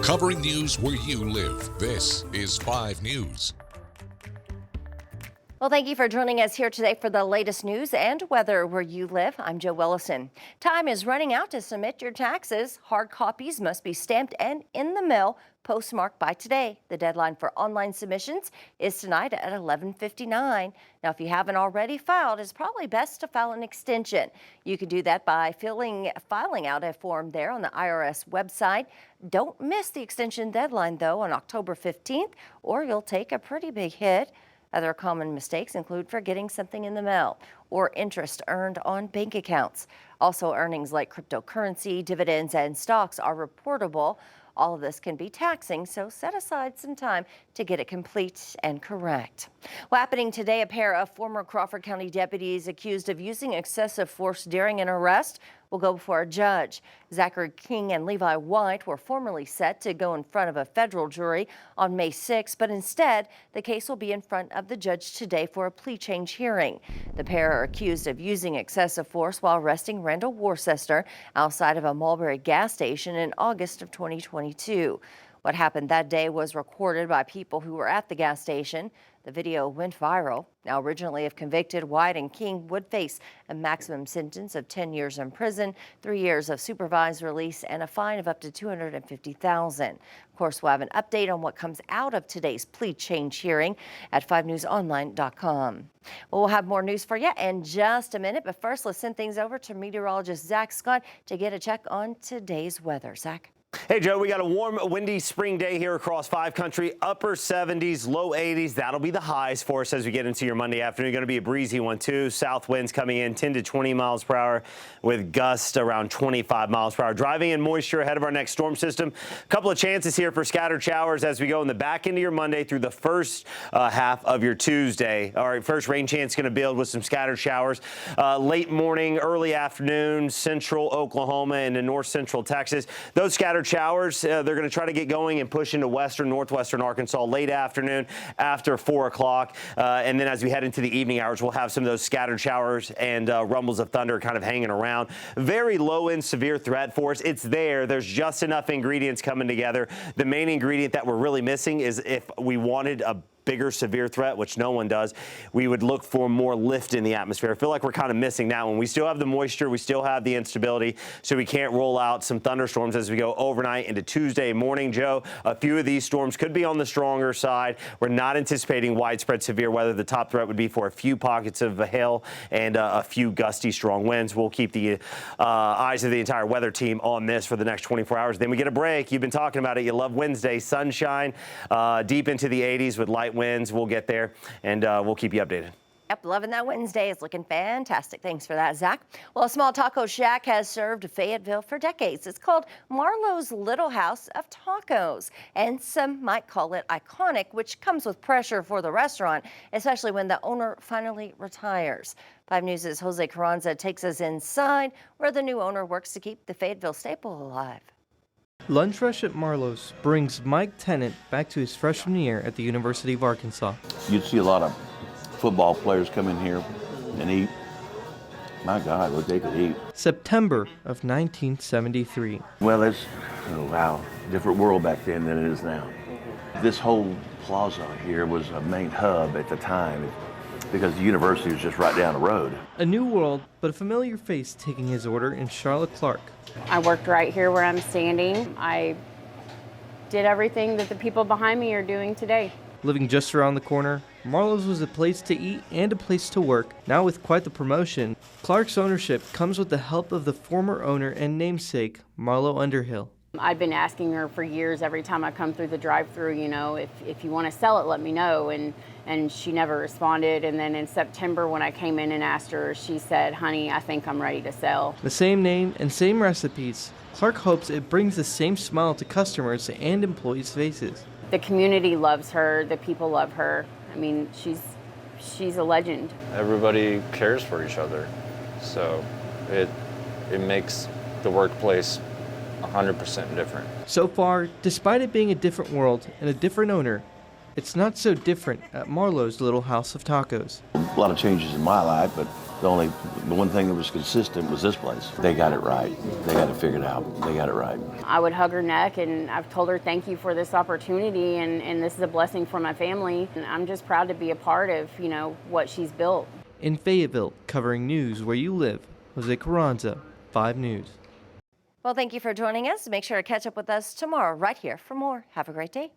Covering news where you live. This is 5 News. Well, thank you for joining us here today for the latest news and weather where you live. I'm Joe Willison. Time is running out to submit your taxes. Hard copies must be stamped and in the mail, postmarked by today. The deadline for online submissions is tonight at 11:59. Now, if you haven't already filed, it's probably best to file an extension. You can do that by filing out a form there on the IRS website. Don't miss the extension deadline, though, on October 15th, or you'll take a pretty big hit. Other common mistakes include forgetting something in the mail or interest earned on bank accounts. Also, earnings like cryptocurrency, dividends, and stocks are reportable. All of this can be taxing, so set aside some time to get it complete and correct. Well, happening today, a pair of former Crawford County deputies accused of using excessive force during an arrest will go before a judge. Zachary King and Levi White were formerly set to go in front of a federal jury on May 6, but instead, the case will be in front of the judge today for a plea change hearing. The pair are accused of using excessive force while arresting Randall Worcester outside of a Mulberry gas station in August of 2022. What happened that day was recorded by people who were at the gas station. The video went viral. Now, originally, if convicted, White and King would face a maximum sentence of 10 years in prison, 3 years of supervised release, and a fine of up to $250,000. Of course, we'll have an update on what comes out of today's plea change hearing at 5newsonline.com. Well, we'll have more news for you in just a minute, but first, let's send things over to meteorologist Zach Scott to get a check on today's weather. Zach? Hey, Joe, we got a warm, windy spring day here across 5 country, upper 70s, low 80s. That'll be the highs for us as we get into your Monday afternoon. Going to be a breezy one, too. South winds coming in 10 to 20 miles per hour with gusts around 25 miles per hour. Driving in moisture ahead of our next storm system. A couple of chances here for scattered showers as we go in the back into your Monday through the first half of your Tuesday. All right, first rain chance going to build with some scattered showers. Late morning, early afternoon, central Oklahoma and in north central Texas. Those scattered showers, they're going to try to get going and push into western, northwestern Arkansas late afternoon after 4 o'clock. And then as we head into the evening hours, we'll have some of those scattered showers and rumbles of thunder kind of hanging around. Very low end severe threat for us. It's there. There's just enough ingredients coming together. The main ingredient that we're really missing is if we wanted a bigger severe threat, which no one does, we would look for more lift in the atmosphere. I feel like we're kind of missing that one. We still have the moisture, we still have the instability, so we can't roll out some thunderstorms as we go overnight into Tuesday morning. Joe, a few of these storms could be on the stronger side. We're not anticipating widespread severe weather. The top threat would be for a few pockets of hail and a few gusty strong winds. We'll keep the eyes of the entire weather team on this for the next 24 hours. Then we get a break. You've been talking about it. You love Wednesday. Sunshine deep into the 80s with light winds. We'll get there, and we'll keep you updated. Yep, loving that Wednesday. It's looking fantastic. Thanks for that, Zach. Well, a small taco shack has served Fayetteville for decades. It's called Marlowe's Little House of Tacos, and some might call it iconic, which comes with pressure for the restaurant, especially when the owner finally retires. 5 News' Jose Carranza takes us inside where the new owner works to keep the Fayetteville staple alive. Lunch Rush at Marlowe's brings Mike Tennant back to his freshman year at the University of Arkansas. You'd see a lot of football players come in here and eat. My God, what they could eat. September of 1973. Well, it's, oh, wow, different world back then than it is now. This whole plaza here was a main hub at the time because the university was just right down the road. A new world, but a familiar face taking his order in Charlotte Clark. I worked right here where I'm standing. I did everything that the people behind me are doing today. Living just around the corner, Marlowe's was a place to eat and a place to work. Now with quite the promotion, Clark's ownership comes with the help of the former owner and namesake, Marlo Underhill. I've been asking her for years every time I come through the drive-thru, you know, if you want to sell it, let me know. And she never responded. And then in September when I came in and asked her, she said, honey, I think I'm ready to sell. The same name and same recipes. Clark hopes it brings the same smile to customers and employees' faces. The community loves her. The people love her. I mean, she's a legend. Everybody cares for each other. So it makes the workplace 100% different. So far, despite it being a different world and a different owner, it's not so different at Marlowe's Little House of Tacos. A lot of changes in my life, but The one thing that was consistent was this place. They got it right. They got it figured out. They got it right. I would hug her neck, and I've told her thank you for this opportunity, and this is a blessing for my family. And I'm just proud to be a part of, what she's built. In Fayetteville, covering news where you live, Jose Carranza, 5 News. Well, thank you for joining us. Make sure to catch up with us tomorrow right here for more. Have a great day.